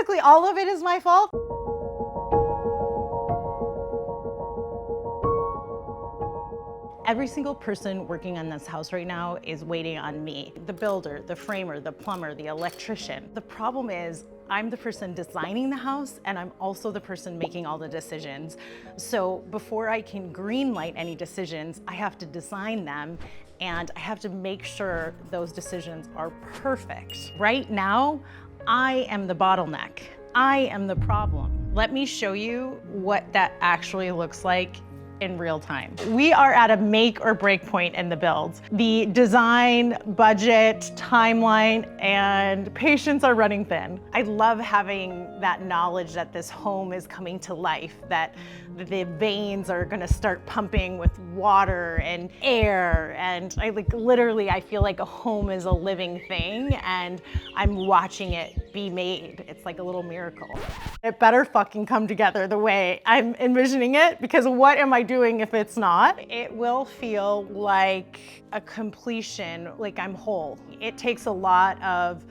basically all of it is my fault. Every single person working on this house right now is waiting on me. The builder, the framer, the plumber, the electrician. The problem is I'm the person designing the house and I'm also the person making all the decisions. So before I can greenlight any decisions, I have to design them and I have to make sure those decisions are perfect. Right now, I am the bottleneck. I am the problem. Let me show you what that actually looks like in real time. We are at a make or break point in the build. The design, budget, timeline, and patience are running thin. I love having that knowledge that this home is coming to life, that the veins are gonna start pumping with water and air, and I feel like a home is a living thing and I'm watching it be made. It's like a little miracle. It better fucking come together the way I'm envisioning it, because what am I doing if it's not? It will feel like a completion, like I'm whole. It takes a lot of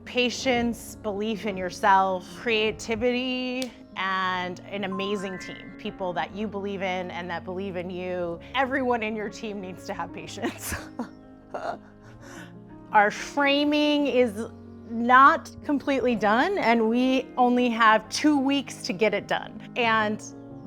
patience, belief in yourself, creativity, and an amazing team. People that you believe in and that believe in you. Everyone in your team needs to have patience. Our framing is not completely done and we only have 2 weeks to get it done. And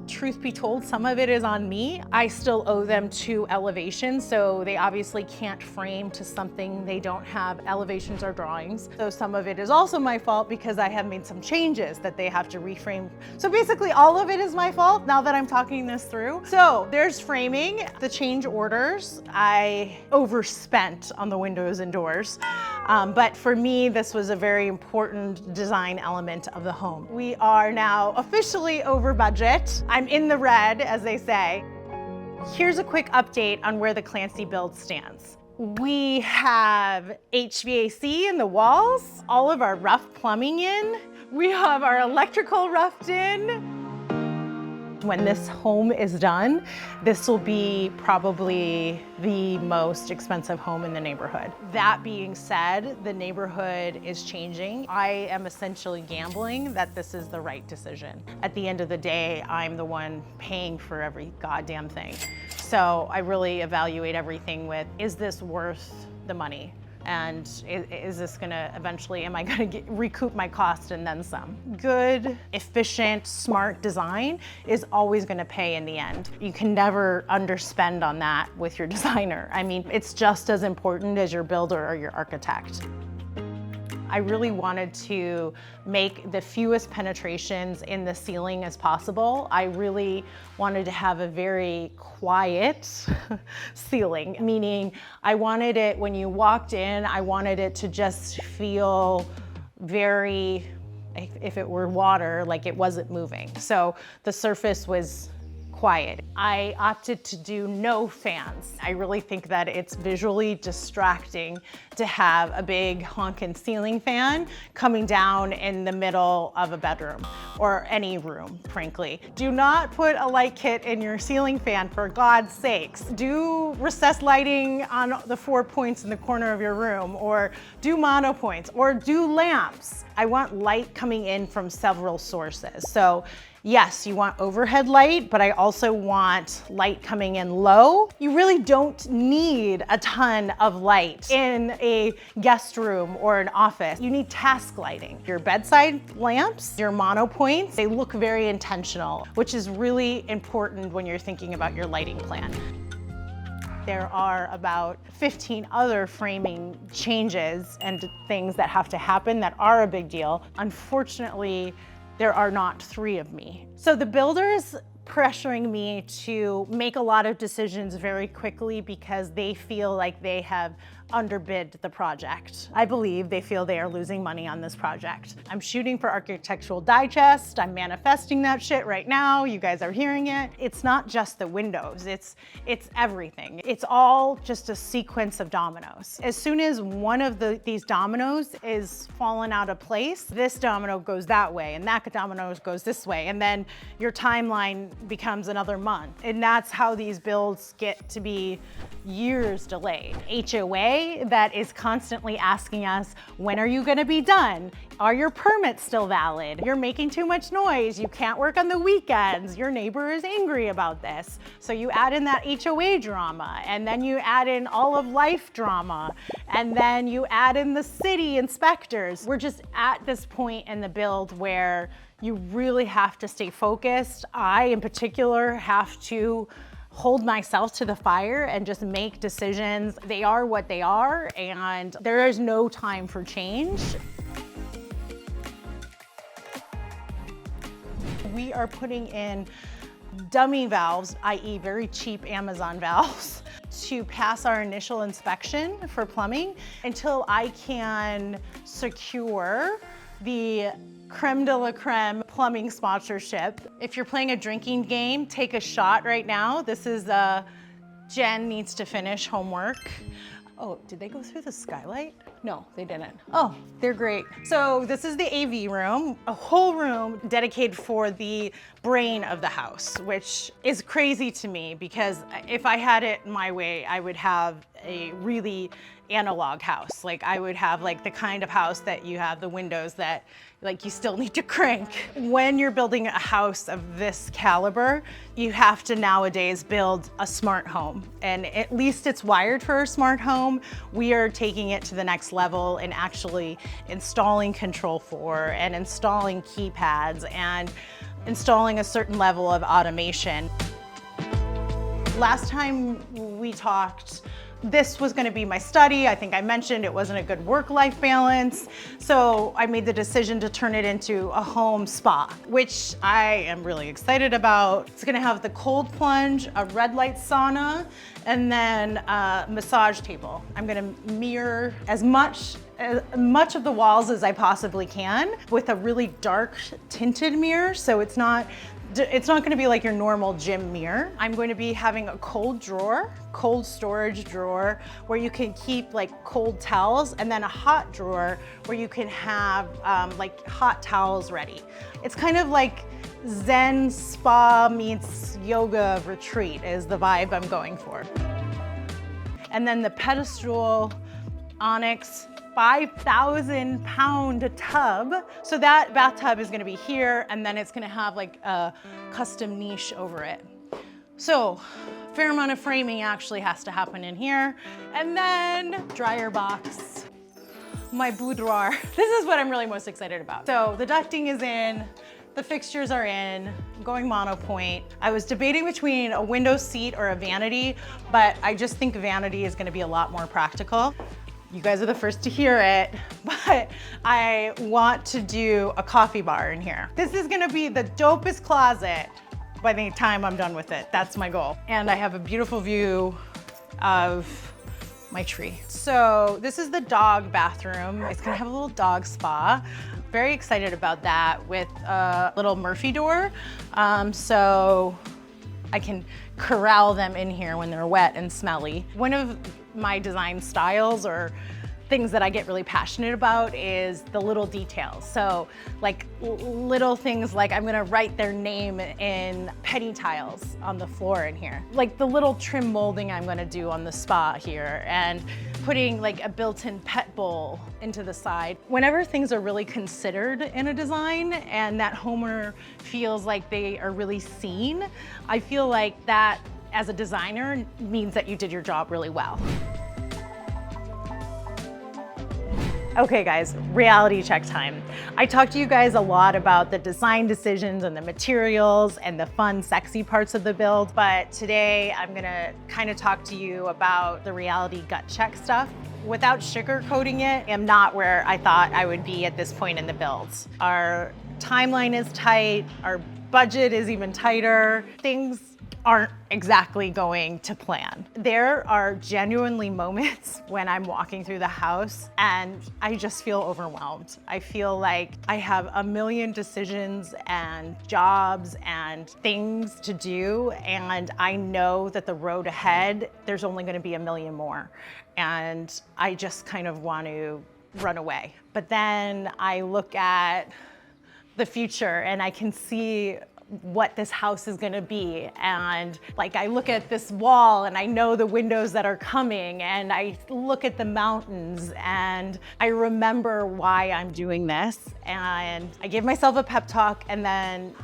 truth be told, some of it is on me. I still owe them 2 elevations, so they obviously can't frame to something they don't have elevations or drawings. So some of it is also my fault because I have made some changes that they have to reframe. So basically all of it is my fault now that I'm talking this through. So there's framing, the change orders. I overspent on the windows and doors. But for me, this was a very important design element of the home. We are now officially over budget. I'm in the red, as they say. Here's a quick update on where the Clancy build stands. We have HVAC in the walls, all of our rough plumbing in. We have our electrical roughed in. When this home is done, this will be probably the most expensive home in the neighborhood. That being said, the neighborhood is changing. I am essentially gambling that this is the right decision. At the end of the day, I'm the one paying for every goddamn thing. So I really evaluate everything with, is this worth the money? And is this gonna eventually, am I gonna recoup my cost and then some? Good, efficient, smart design is always gonna pay in the end. You can never underspend on that with your designer. I mean, it's just as important as your builder or your architect. I really wanted to make the fewest penetrations in the ceiling as possible. I really wanted to have a very quiet ceiling, meaning I wanted it, when you walked in, I wanted it to just feel very, if it were water, like it wasn't moving. So the surface was quiet. I opted to do no fans. I really think that it's visually distracting to have a big honking ceiling fan coming down in the middle of a bedroom or any room, frankly. Do not put a light kit in your ceiling fan, for God's sakes. Do recessed lighting on the 4 points in the corner of your room, or do mono points, or do lamps. I want light coming in from several sources. So yes, you want overhead light, but I also want light coming in low. You really don't need a ton of light in a guest room or an office. You need task lighting. Your bedside lamps, your mono points, they look very intentional, which is really important when you're thinking about your lighting plan. There are about 15 other framing changes and things that have to happen that are a big deal. Unfortunately, there are not 3 of me. So the builder's pressuring me to make a lot of decisions very quickly because they feel like they have underbid the project. I believe they feel they are losing money on this project. I'm shooting for Architectural Digest. I'm manifesting that shit right now. You guys are hearing it. It's not just the windows, it's everything. It's all just a sequence of dominoes. As soon as one of these dominoes is fallen out of place, this domino goes that way and that domino goes this way, and then your timeline becomes another month. And that's how these builds get to be years delayed. HOA HOA that is constantly asking us, when are you gonna be done? Are your permits still valid? You're making too much noise. You can't work on the weekends. Your neighbor is angry about this. So you add in that HOA drama, and then you add in all of life drama, and then you add in the city inspectors. We're just at this point in the build where you really have to stay focused. I, in particular, have to hold myself to the fire and just make decisions. They are what they are, and there is no time for change. We are putting in dummy valves, i.e. very cheap Amazon valves, to pass our initial inspection for plumbing until I can secure the creme de la creme plumbing sponsorship. If you're playing a drinking game, take a shot right now. This is Jen needs to finish homework. Oh, did they go through the skylight? No, they didn't. Oh, they're great. So this is the AV room, a whole room dedicated for the brain of the house, which is crazy to me because if I had it my way, I would have a really analog house. Like I would have like the kind of house that you have the windows that like you still need to crank. When you're building a house of this caliber, you have to nowadays build a smart home. And at least it's wired for a smart home. We are taking it to the next level and actually installing Control4 and installing keypads and installing a certain level of automation. Last time we talked, this was gonna be my study. I think I mentioned it wasn't a good work-life balance. So I made the decision to turn it into a home spa, which I am really excited about. It's gonna have the cold plunge, a red light sauna, and then a massage table. I'm gonna mirror as much of the walls as I possibly can with a really dark tinted mirror, so it's not gonna be like your normal gym mirror. I'm going to be having a cold storage drawer where you can keep like cold towels, and then a hot drawer where you can have like hot towels ready. It's kind of like Zen spa meets yoga retreat is the vibe I'm going for. And then the pedestal onyx 5,000 pound tub. So that bathtub is gonna be here, and then it's gonna have like a custom niche over it. So a fair amount of framing actually has to happen in here. And then dryer box, my boudoir. This is what I'm really most excited about. So the ducting is in, the fixtures are in, I'm going monopoint. I was debating between a window seat or a vanity, but I just think vanity is gonna be a lot more practical. You guys are the first to hear it, but I want to do a coffee bar in here. This is gonna be the dopest closet by the time I'm done with it. That's my goal. And I have a beautiful view of my tree. So this is the dog bathroom. It's gonna have a little dog spa. Very excited about that with a little Murphy door. So I can corral them in here when they're wet and smelly. One of my design styles or things that I get really passionate about is the little details. So like little things like I'm gonna write their name in penny tiles on the floor in here. Like the little trim molding I'm gonna do on the spa here, and putting like a built-in pet bowl into the side. Whenever things are really considered in a design and that homeowner feels like they are really seen, I feel like that as a designer means that you did your job really well. Okay guys, reality check time. I talked to you guys a lot about the design decisions and the materials and the fun, sexy parts of the build, but today I'm gonna kind of talk to you about the reality gut check stuff. Without sugarcoating it, I'm not where I thought I would be at this point in the build. Our timeline is tight, our budget is even tighter. Things aren't exactly going to plan. There are genuinely moments when I'm walking through the house and I just feel overwhelmed. I feel like I have a million decisions and jobs and things to do, and I know that the road ahead, there's only gonna be a million more. And I just kind of want to run away. But then I look at the future and I can see what this house is gonna be. And like, I look at this wall and I know the windows that are coming, and I look at the mountains and I remember why I'm doing this. And I give myself a pep talk, and then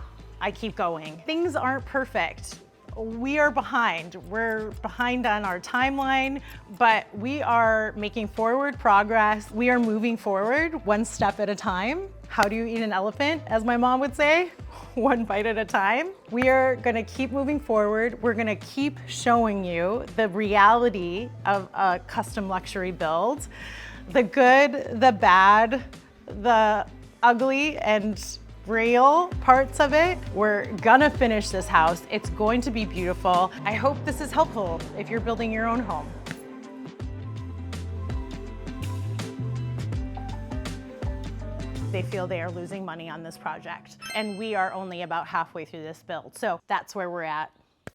I keep going. Things aren't perfect. We are behind. We're behind on our timeline, but we are making forward progress. We are moving forward one step at a time. How do you eat an elephant, as my mom would say? One bite at a time. We are gonna keep moving forward. We're gonna keep showing you the reality of a custom luxury build. The good, the bad, the ugly, and real parts of it. We're gonna finish this house. It's going to be beautiful. I hope this is helpful if you're building your own home. They feel they are losing money on this project, and we are only about halfway through this build. So that's where we're at.